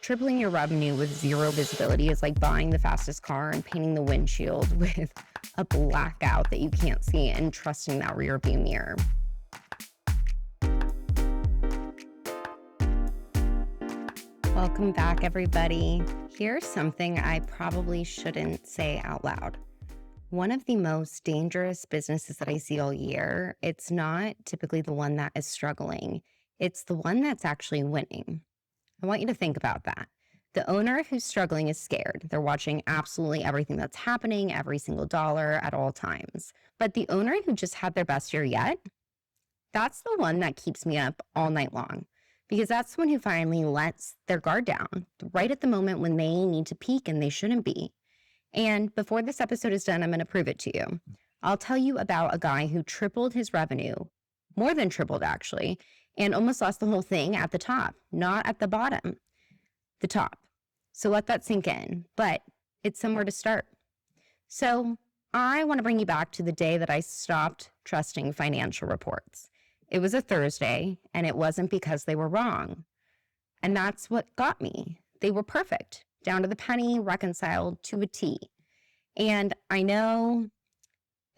Tripling your revenue with zero visibility is like buying the fastest car and painting the windshield with a blackout that you can't see and trusting that rear view mirror. Welcome back, everybody. Here's something I probably shouldn't say out loud. One of the most dangerous businesses that I see all year, it's not typically the one that is struggling. It's the one that's actually winning. I want you to think about that. The owner who's struggling is scared. They're watching absolutely everything that's happening, every single dollar at all times. But the owner who just had their best year yet, that's the one that keeps me up all night long, because that's the one who finally lets their guard down right at the moment when they need to peak and they shouldn't be. And before this episode is done, I'm going to prove it to you. I'll tell you about a guy who tripled his revenue, more than tripled actually, and almost lost the whole thing at the top, not at the bottom, the top. So let that sink in, but it's somewhere to start. So I want to bring you back to the day that I stopped trusting financial reports. It was a Thursday, and it wasn't because they were wrong. And that's what got me. They were perfect, down to the penny, reconciled to a T. And I know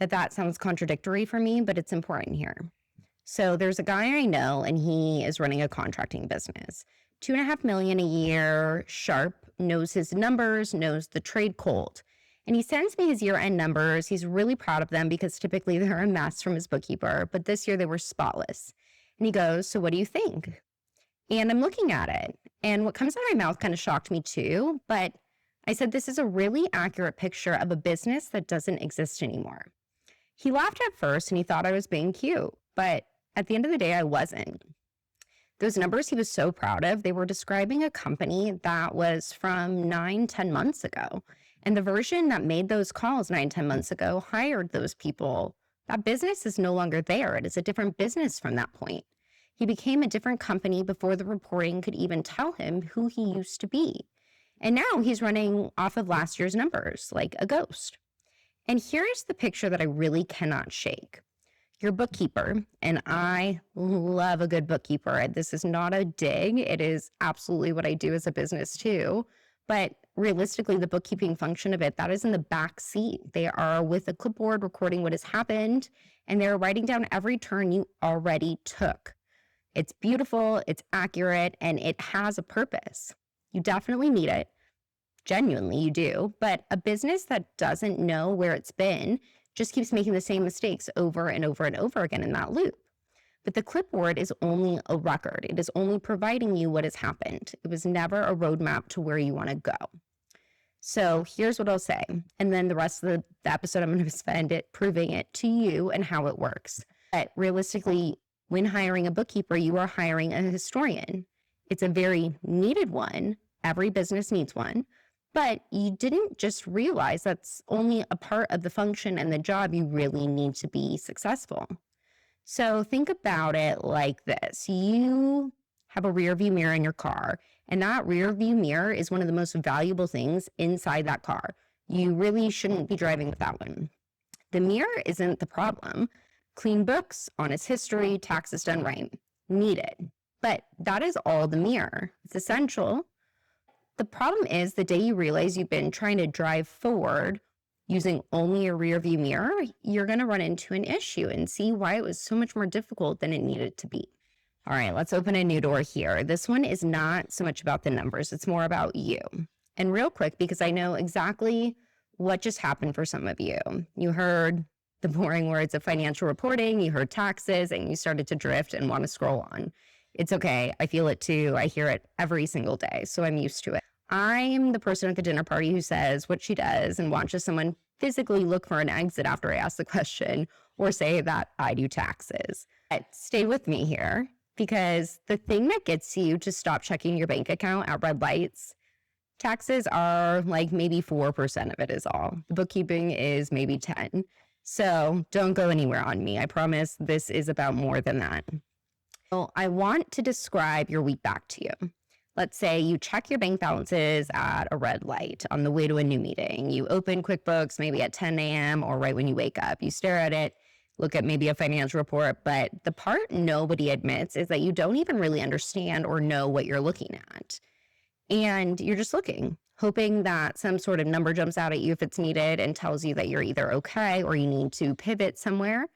that sounds contradictory for me, but it's important here. So there's a guy I know, and he is running a contracting business. $2.5 million a year, sharp, knows his numbers, knows the trade cold. And he sends me his year-end numbers. He's really proud of them because typically they're a mess from his bookkeeper, but this year they were spotless. And he goes, "So what do you think?" And I'm looking at it, and what comes out of my mouth kind of shocked me too, but I said, "This is a really accurate picture of a business that doesn't exist anymore." He laughed at first and he thought I was being cute, but at the end of the day, I wasn't. Those numbers he was so proud of, they were describing a company that was from 9-10 months ago. And the version that made those calls 9-10 months ago hired those people. That business is no longer there. It is a different business from that point. He became a different company before the reporting could even tell him who he used to be. And now he's running off of last year's numbers like a ghost. And here's the picture that I really cannot shake. Your bookkeeper, and I love a good bookkeeper. This is not a dig. It is absolutely what I do as a business too. But realistically, the bookkeeping function of it, that is in the back seat. They are with a clipboard recording what has happened, and they're writing down every turn you already took. It's beautiful, it's accurate, and it has a purpose. You definitely need it. Genuinely, you do. But a business that doesn't know where it's been just keeps making the same mistakes over and over and over again in that loop. But the clipboard is only a record. It is only providing you what has happened. It was never a roadmap to where you want to go. So here's what I'll say. And then the rest of the episode, I'm going to spend it proving it to you and how it works. But realistically, when hiring a bookkeeper, you are hiring a historian. It's a very needed one. Every business needs one. But you didn't just realize that's only a part of the function and the job you really need to be successful. So think about it like this. You have a rear view mirror in your car, and that rear view mirror is one of the most valuable things inside that car. You really shouldn't be driving with that one. The mirror isn't the problem. Clean books, honest history, taxes done right, needed. But that is all the mirror. It's essential. The problem is the day you realize you've been trying to drive forward using only a rear view mirror, you're going to run into an issue and see why it was so much more difficult than it needed to be. All right, let's open a new door here. This one is not so much about the numbers. It's more about you. And real quick, because I know exactly what just happened for some of you. You heard the boring words of financial reporting, you heard taxes, and you started to drift and want to scroll on. It's okay. I feel it too. I hear it every single day, so I'm used to it. I'm the person at the dinner party who says what she does and watches someone physically look for an exit after I ask the question or say that I do taxes. But stay with me here, because the thing that gets you to stop checking your bank account at red lights, taxes are like maybe 4% of it is all. The bookkeeping is maybe 10. So don't go anywhere on me. I promise this is about more than that. So I want to describe your week back to you. Let's say you check your bank balances at a red light on the way to a new meeting. You open QuickBooks maybe at 10 a.m. or right when you wake up. You stare at it, look at maybe a financial report, but the part nobody admits is that you don't even really understand or know what you're looking at. And you're just looking, hoping that some sort of number jumps out at you if it's needed and tells you that you're either okay or you need to pivot somewhere.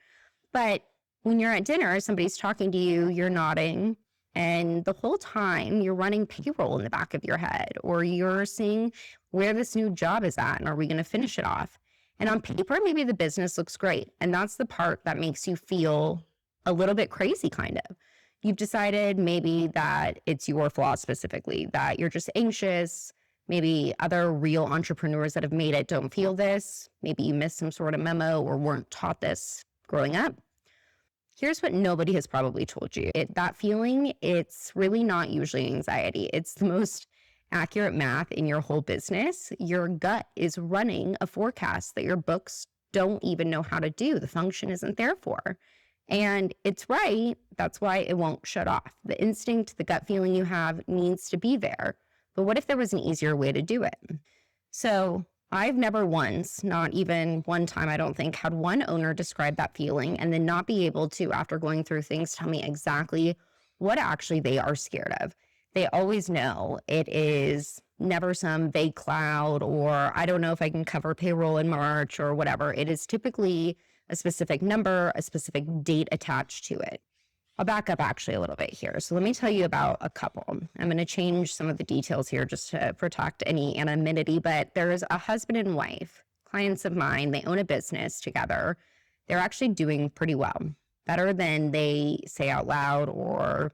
But when you're at dinner, somebody's talking to you, you're nodding, and the whole time you're running payroll in the back of your head, or you're seeing where this new job is at and are we going to finish it off? And on paper, maybe the business looks great. And that's the part that makes you feel a little bit crazy, kind of. You've decided maybe that it's your flaw specifically, that you're just anxious. Maybe other real entrepreneurs that have made it don't feel this. Maybe you missed some sort of memo or weren't taught this growing up. Here's what nobody has probably told you. That feeling, it's really not usually anxiety. It's the most accurate math in your whole business. Your gut is running a forecast that your books don't even know how to do. The function isn't there for. And it's right. That's why it won't shut off. The instinct, the gut feeling you have needs to be there. But what if there was an easier way to do it? So I've never once, not even one time, I don't think, had one owner describe that feeling and then not be able to, after going through things, tell me exactly what actually they are scared of. They always know it is never some vague cloud or I don't know if I can cover payroll in March or whatever. It is typically a specific number, a specific date attached to it. I'll back up actually a little bit here. So let me tell you about a couple. I'm going to change some of the details here just to protect any anonymity, but there's a husband and wife, clients of mine. They own a business together. They're actually doing pretty well, better than they say out loud or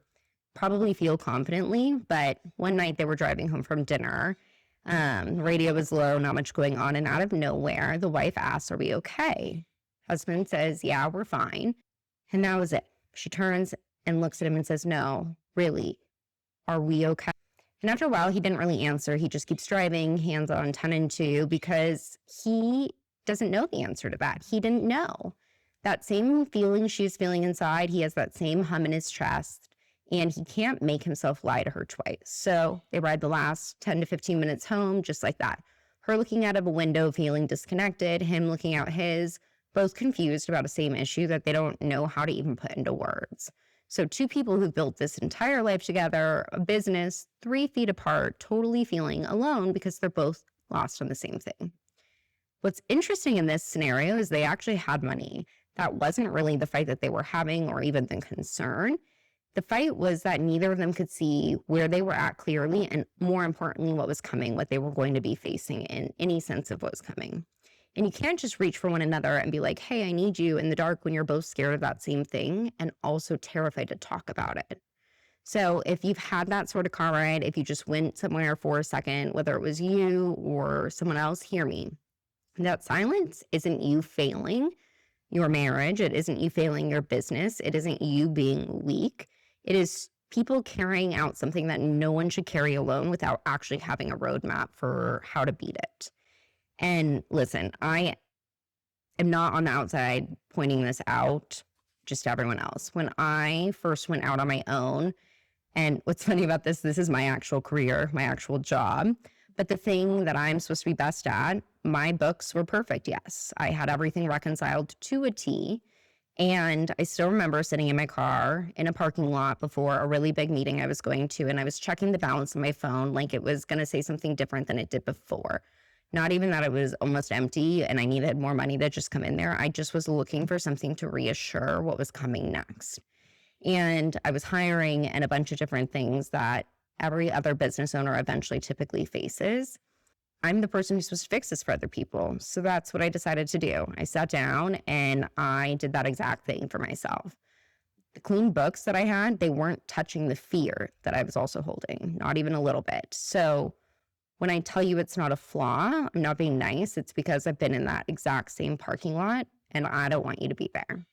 probably feel confidently. But one night they were driving home from dinner. Radio was low, not much going on. And out of nowhere, the wife asks, "Are we okay?" Husband says, "Yeah, we're fine." And that was it. She turns and looks at him and says, "No, really, are we okay?" And after a while, he didn't really answer. He just keeps driving, hands on 10 and 2, because he doesn't know the answer to that. He didn't know. That same feeling she's feeling inside, he has that same hum in his chest, and he can't make himself lie to her twice. So they ride the last 10 to 15 minutes home just like that. Her looking out of a window, feeling disconnected, him looking out his, both confused about a same issue that they don't know how to even put into words. So two people who've built this entire life together, a business, 3 feet apart, totally feeling alone because they're both lost on the same thing. What's interesting in this scenario is they actually had money. That wasn't really the fight that they were having or even the concern. The fight was that neither of them could see where they were at clearly and, more importantly, what was coming, what they were going to be facing in any sense of what was coming. And you can't just reach for one another and be like, "Hey, I need you," in the dark when you're both scared of that same thing and also terrified to talk about it. So if you've had that sort of car ride, if you just went somewhere for a second, whether it was you or someone else, hear me. That silence isn't you failing your marriage. It isn't you failing your business. It isn't you being weak. It is people carrying out something that no one should carry alone without actually having a roadmap for how to beat it. And listen, I am not on the outside pointing this out just to everyone else. When I first went out on my own, and what's funny about this is my actual career, my actual job. But the thing that I'm supposed to be best at, my books were perfect. Yes, I had everything reconciled to a T. And I still remember sitting in my car in a parking lot before a really big meeting I was going to, and I was checking the balance on my phone like it was going to say something different than it did before. Not even that it was almost empty and I needed more money to just come in there. I just was looking for something to reassure what was coming next. And I was hiring and a bunch of different things that every other business owner eventually typically faces. I'm the person who's supposed to fix this for other people. So that's what I decided to do. I sat down and I did that exact thing for myself. The clean books that I had, they weren't touching the fear that I was also holding, not even a little bit. So when I tell you it's not a flaw, I'm not being nice. It's because I've been in that exact same parking lot and I don't want you to be there.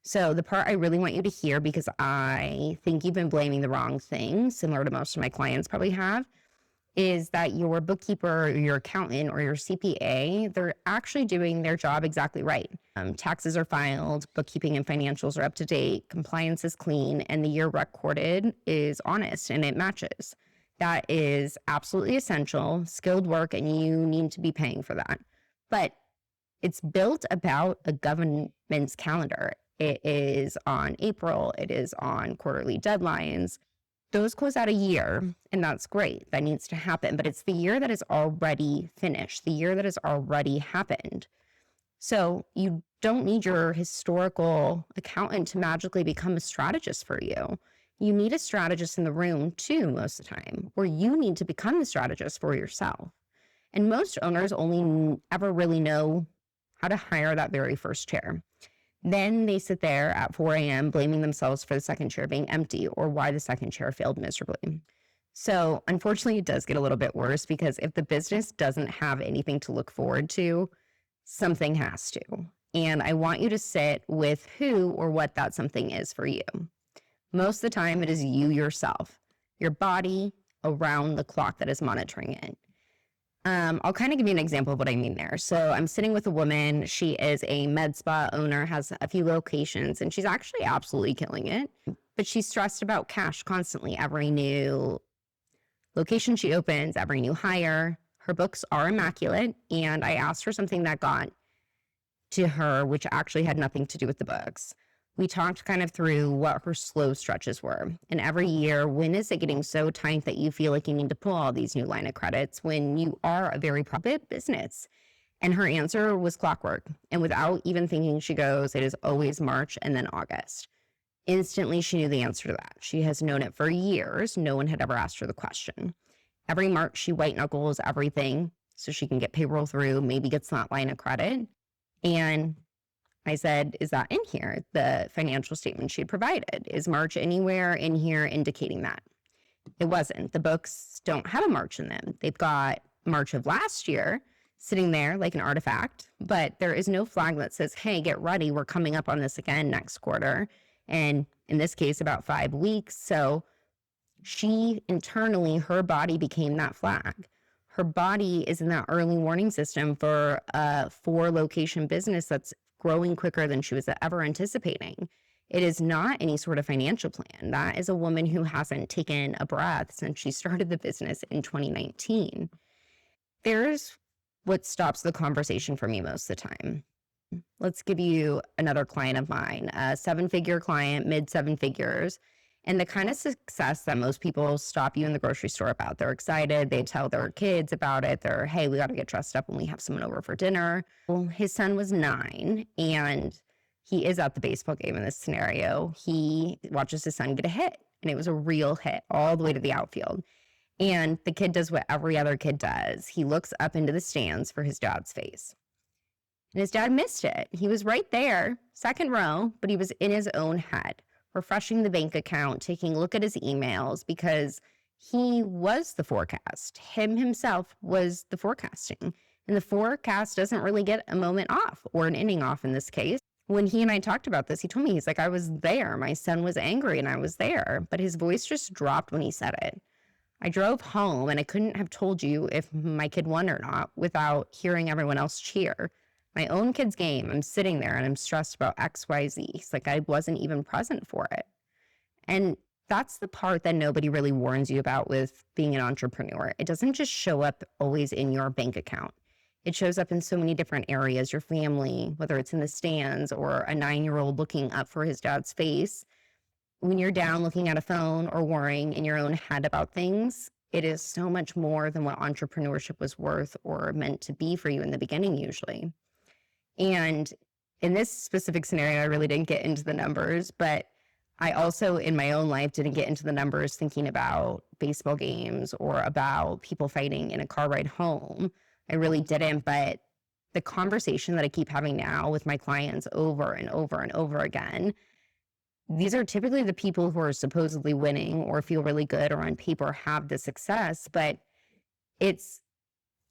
So the part I really want you to hear, because I think you've been blaming the wrong thing, similar to most of my clients probably have, is that your bookkeeper or your accountant or your CPA, they're actually doing their job exactly right. Taxes are filed, bookkeeping and financials are up to date, compliance is clean, and the year recorded is honest and it matches. That is absolutely essential, skilled work, and you need to be paying for that. But it's built about a government's calendar. It is on April. It is on quarterly deadlines. those close out a year, and that's great. That needs to happen. But it's the year that is already finished, the year that has already happened. So you don't need your historical accountant to magically become a strategist for you. You need a strategist in the room too, most of the time, or you need to become the strategist for yourself. And most owners only ever really know how to hire that very first chair. Then they sit there at 4 a.m. blaming themselves for the second chair being empty or why the second chair failed miserably. So unfortunately, it does get a little bit worse because if the business doesn't have anything to look forward to, something has to. And I want you to sit with who or what that something is for you. Most of the time, it is you yourself, your body around the clock that is monitoring it. I'll kind of give you an example of what I mean there. So I'm sitting with a woman. She is a med spa owner, has a few locations, and she's actually absolutely killing it. But she's stressed about cash constantly. Every new location she opens, every new hire. Her books are immaculate. And I asked her something that got to her, which actually had nothing to do with the books. We talked kind of through what her slow stretches were. And every year, when is it getting so tight that you feel like you need to pull all these new line of credits when you are a very profit business? And her answer was clockwork. And without even thinking, she goes, it is always March and then August. Instantly, she knew the answer to that. She has known it for years. No one had ever asked her the question. Every March, she white knuckles everything so she can get payroll through, maybe gets that line of credit. And I said, is that in here? The financial statement she had provided. Is March anywhere in here indicating that? It wasn't. The books don't have a March in them. They've got March of last year sitting there like an artifact, but there is no flag that says, hey, get ready. We're coming up on this again next quarter. And in this case, about 5 weeks. So she internally, her body became that flag. Her body is in that early warning system for a 4-location business that's growing quicker than she was ever anticipating. It is not any sort of financial plan. That is a woman who hasn't taken a breath since she started the business in 2019. There's what stops the conversation for me most of the time. Let's give you another client of mine, a 7-figure client, mid 7 figures, and the kind of success that most people stop you in the grocery store about. They're excited. They tell their kids about it. They're, hey, we got to get dressed up when we have someone over for dinner. Well, his son was 9, and he is at the baseball game in this scenario. He watches his son get a hit, and it was a real hit all the way to the outfield. And the kid does what every other kid does. He looks up into the stands for his dad's face. And his dad missed it. He was right there, second row, but he was in his own head, refreshing the bank account, taking a look at his emails, because he was the forecast. Him himself was the forecasting. And the forecast doesn't really get a moment off, or an inning off in this case. When he and I talked about this, he told me, he's like, I was there. My son was angry and I was there. But his voice just dropped when he said it. I drove home and I couldn't have told you if my kid won or not without hearing everyone else cheer. My own kid's game, I'm sitting there and I'm stressed about X, Y, Z. It's like I wasn't even present for it. And that's the part that nobody really warns you about with being an entrepreneur. It doesn't just show up always in your bank account. It shows up in so many different areas, your family, whether it's in the stands or a 9-year-old looking up for his dad's face. When you're down looking at a phone or worrying in your own head about things, it is so much more than what entrepreneurship was worth or meant to be for you in the beginning, usually. And in this specific scenario, I really didn't get into the numbers, but I also in my own life didn't get into the numbers thinking about baseball games or about people fighting in a car ride home. I really didn't, but the conversation that I keep having now with my clients over and over and over again, these are typically the people who are supposedly winning or feel really good or on paper have the success, but it's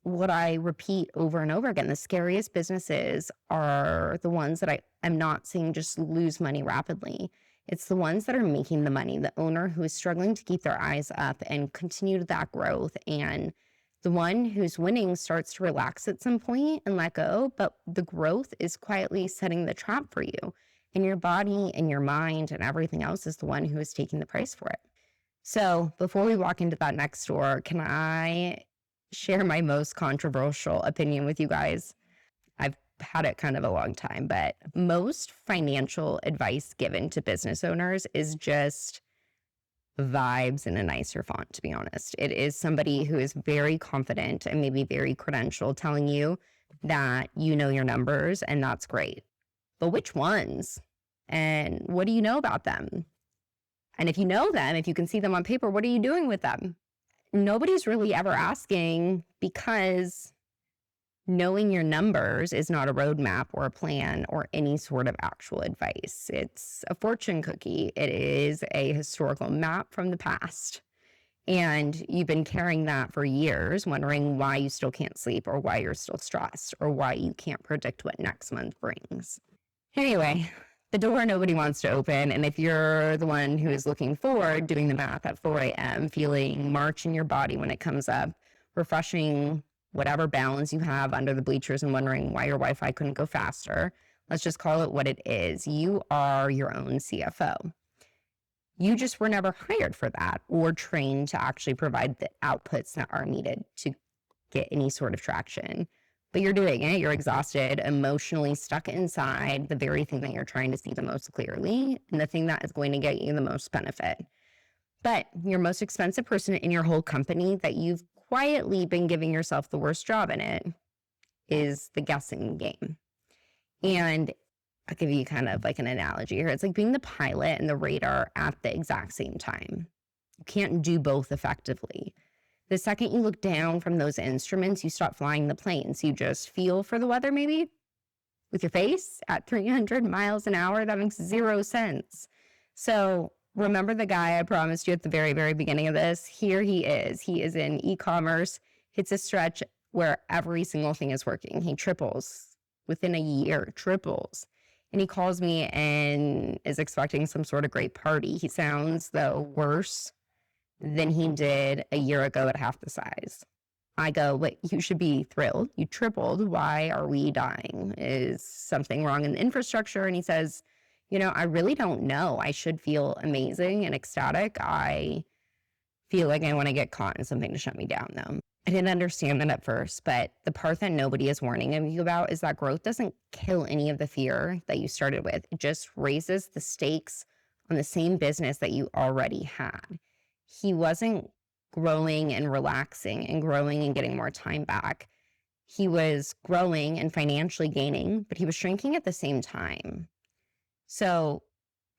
what I repeat over and over again. The scariest businesses are the ones that I am not seeing just lose money rapidly. It's the ones that are making the money, the owner who is struggling to keep their eyes up and continue that growth. And the one who's winning starts to relax at some point and let go, but the growth is quietly setting the trap for you. And your body and your mind and everything else is the one who is taking the price for it. So before we walk into that next door, can I share my most controversial opinion with you guys? I've had it kind of a long time, but most financial advice given to business owners is just vibes in a nicer font, to be honest. It is somebody who is very confident and maybe very credentialed, telling you that you know your numbers, and that's great. But which ones? And what do you know about them? And if you know them, if you can see them on paper, what are you doing with them? Nobody's really ever asking, because knowing your numbers is not a roadmap or a plan or any sort of actual advice. It's a fortune cookie. It is a historical map from the past. And you've been carrying that for years, wondering why you still can't sleep, or why you're still stressed, or why you can't predict what next month brings. Anyway, the door nobody wants to open. And if you're the one who is looking forward, doing the math at 4 a.m., feeling March in your body when it comes up, refreshing whatever balance you have under the bleachers and wondering why your Wi-Fi couldn't go faster, let's just call it what it is. You are your own CFO. You just were never hired for that or trained to actually provide the outputs that are needed to get any sort of traction. But you're doing it. You're exhausted, emotionally stuck inside the very thing that you're trying to see the most clearly, and the thing that is going to get you the most benefit. But your most expensive person in your whole company that you've quietly been giving yourself the worst job in it is the guessing game. And I'll give you kind of like an analogy here. It's like being the pilot and the radar at the exact same time. You can't do both effectively. The second you look down from those instruments, you stop flying the planes. You just feel for the weather maybe with your face at 300 miles an hour. That makes zero sense. So remember the guy I promised you at the very, very beginning of this? Here he is. He is in e-commerce. It's a stretch where every single thing is working. He triples within a year, triples. And he calls me and is expecting some sort of great party. He sounds, though, worse than he did a year ago at half the size. I go, but you should be thrilled. You tripled. Why are we dying? Is something wrong in the infrastructure? And he says, I really don't know. I should feel amazing and ecstatic. I feel like I want to get caught in something to shut me down, though. I didn't understand that at first, but the part that nobody is warning you about is that growth doesn't kill any of the fear that you started with. It just raises the stakes on the same business that you already had. He wasn't growing and relaxing and growing and getting more time back. He was growing and financially gaining, but he was shrinking at the same time. So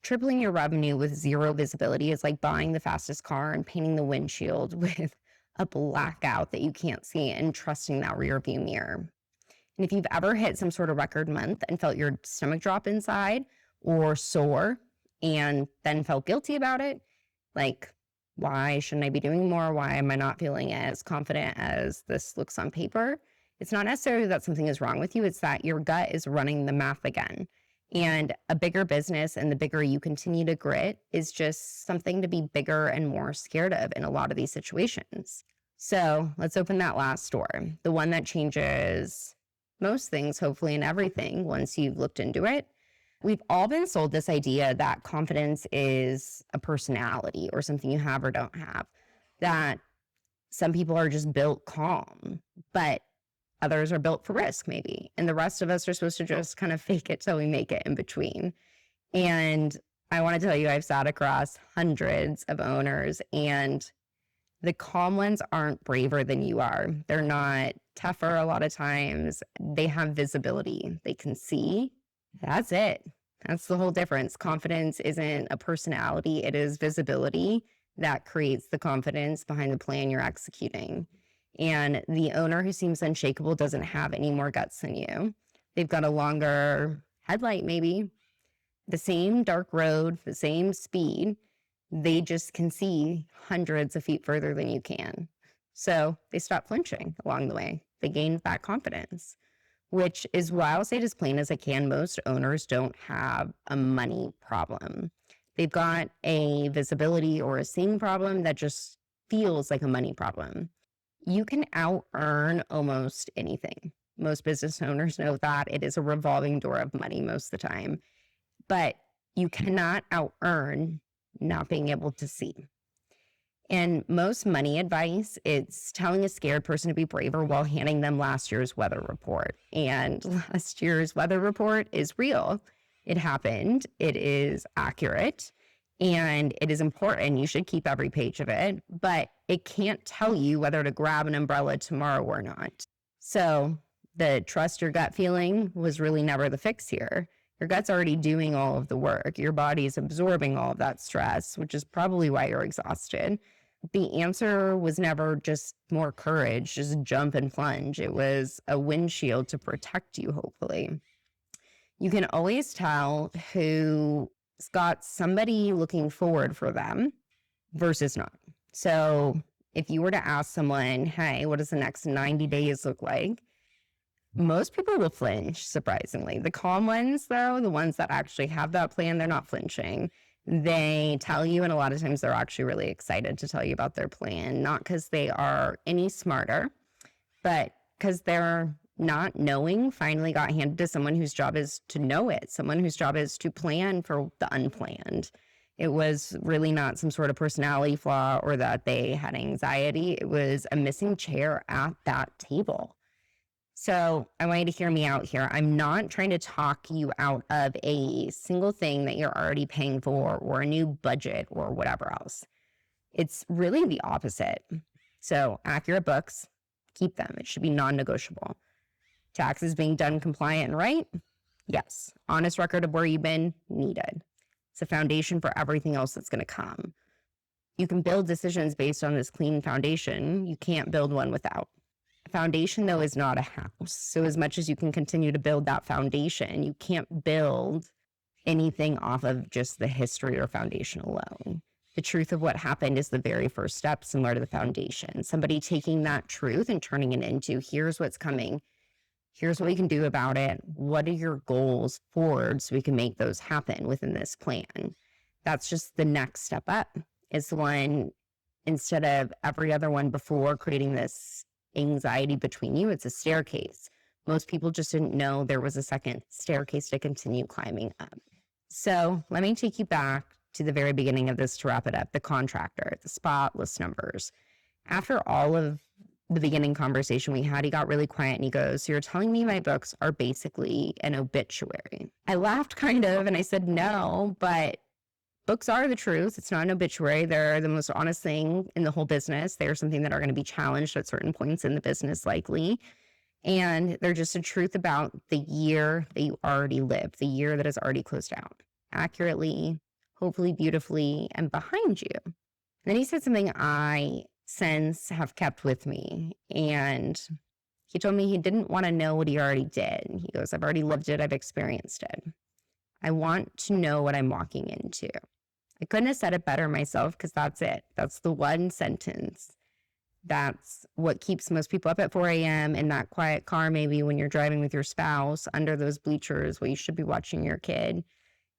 tripling your revenue with zero visibility is like buying the fastest car and painting the windshield with a blackout that you can't see and trusting that rearview mirror. And if you've ever hit some sort of record month and felt your stomach drop inside or sore and then felt guilty about it, like, why shouldn't I be doing more? Why am I not feeling as confident as this looks on paper? It's not necessarily that something is wrong with you. It's that your gut is running the math again. And a bigger business and the bigger you continue to grit is just something to be bigger and more scared of in a lot of these situations. So let's open that last door, the one that changes most things, hopefully, and everything once you've looked into it. We've all been sold this idea that confidence is a personality or something you have or don't have, that some people are just built calm, but others are built for risk maybe. And the rest of us are supposed to just kind of fake it till we make it in between. And I want to tell you, I've sat across hundreds of owners, and the calm ones aren't braver than you are. They're not tougher a lot of times. They have visibility. They can see. That's it. That's the whole difference. Confidence isn't a personality. It is visibility that creates the confidence behind the plan you're executing. And the owner who seems unshakable doesn't have any more guts than you. They've got a longer headlight, maybe. The same dark road, the same speed. They just can see hundreds of feet further than you can. So they stop flinching along the way. They gain that confidence, which is why I'll say it as plain as I can. Most owners don't have a money problem. They've got a visibility or a seeing problem that just feels like a money problem. You can out-earn almost anything. Most business owners know that. It is a revolving door of money most of the time. But you cannot out-earn not being able to see. And most money advice, it's telling a scared person to be braver while handing them last year's weather report. And last year's weather report is real. It happened. It is accurate. And it is important. You should keep every page of it, but it can't tell you whether to grab an umbrella tomorrow or not. So the trust your gut feeling was really never the fix here. Your gut's already doing all of the work. Your body is absorbing all of that stress, which is probably why you're exhausted. The answer was never just more courage, just jump and plunge. It was a windshield to protect you, hopefully. You can always tell who's got somebody looking forward for them versus not. So if you were to ask someone, hey, what does the next 90 days look like? Most people will flinch, surprisingly. The calm ones, though, the ones that actually have that plan, they're not flinching. They tell you, and a lot of times they're actually really excited to tell you about their plan, not because they are any smarter, but because they're not knowing finally got handed to someone whose job is to know it, someone whose job is to plan for the unplanned. It was really not some sort of personality flaw or that they had anxiety. It was a missing chair at that table. So I want you to hear me out here. I'm not trying to talk you out of a single thing that you're already paying for or a new budget or whatever else. It's really the opposite. So accurate books, keep them. It should be non-negotiable. Taxes being done compliant and right? Yes. Honest record of where you've been? Needed. It's a foundation for everything else that's going to come. You can build decisions based on this clean foundation. You can't build one without. A foundation, though, is not a house. So as much as you can continue to build that foundation, you can't build anything off of just the history or foundation alone. The truth of what happened is the very first step, similar to the foundation. Somebody taking that truth and turning it into, here's what's coming. Here's what we can do about it. What are your goals forward so we can make those happen within this plan? That's just the next step up. It's the one, instead of every other one before, creating this anxiety between you. It's a staircase. Most people just didn't know there was a second staircase to continue climbing up. So let me take you back to the very beginning of this to wrap it up. The contractor, the spotless numbers. After all of the beginning conversation we had, he got really quiet and he goes, so you're telling me my books are basically an obituary? I laughed kind of and I said, no, but books are the truth. It's not an obituary. They're the most honest thing in the whole business. They're something that are going to be challenged at certain points in the business, likely. And they're just a truth about the year that you already lived, the year that is already closed out, accurately, hopefully beautifully, and behind you. And then he said something I since have kept with me. And he told me he didn't want to know what he already did. He goes, I've already lived it. I've experienced it. I want to know what I'm walking into. I couldn't have said it better myself because that's it. That's the one sentence. That's what keeps most people up at 4 a.m. in that quiet car, maybe when you're driving with your spouse under those bleachers where you should be watching your kid.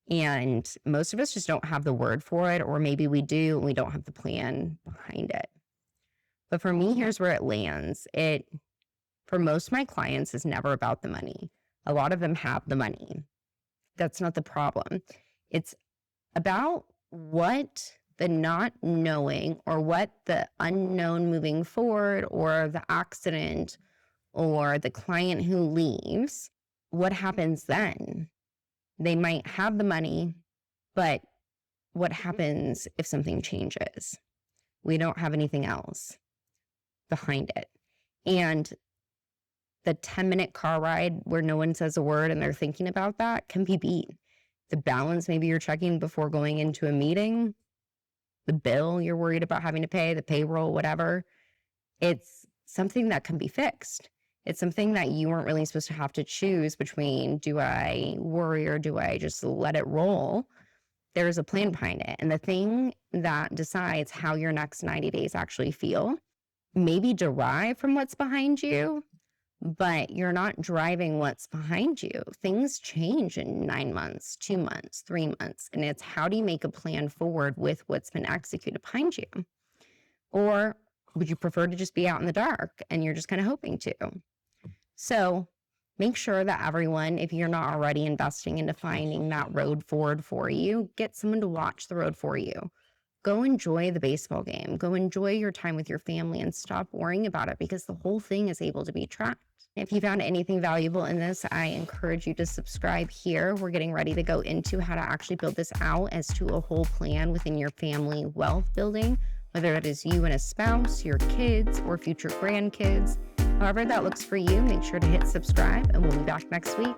And most of us just don't have the word for it, or maybe we do and we don't have the plan behind it. But for me, here's where it lands. It, for most of my clients, is never about the money. A lot of them have the money. That's not the problem. It's about what the not knowing or what the unknown moving forward or the accident or the client who leaves, what happens then? They might have the money, but what happens if something changes? We don't have anything else behind it. And the 10-minute car ride where no one says a word and they're thinking about that can be beat. The balance maybe you're checking before going into a meeting, the bill you're worried about having to pay, the payroll, whatever, it's something that can be fixed. It's something that you weren't really supposed to have to choose between, do I worry or do I just let it roll? There's a plan behind it. And the thing that decides how your next 90 days actually feel maybe derive from what's behind you, but you're not driving what's behind you. Things change in 9 months, 2 months, 3 months. And it's how do you make a plan forward with what's been executed behind you? Or would you prefer to just be out in the dark and you're just kind of hoping to? So make sure that everyone, if you're not already investing into finding that road forward for you, get someone to watch the road for you. Go enjoy the baseball game. Go enjoy your time with your family and stop worrying about it because the whole thing is able to be tracked. If you found anything valuable in this, I encourage you to subscribe here. We're getting ready to go into how to actually build this out as to a whole plan within your family wealth building, whether it is you and a spouse, your kids, or future grandkids. However that looks for you, make sure to hit subscribe, and we'll be back next week.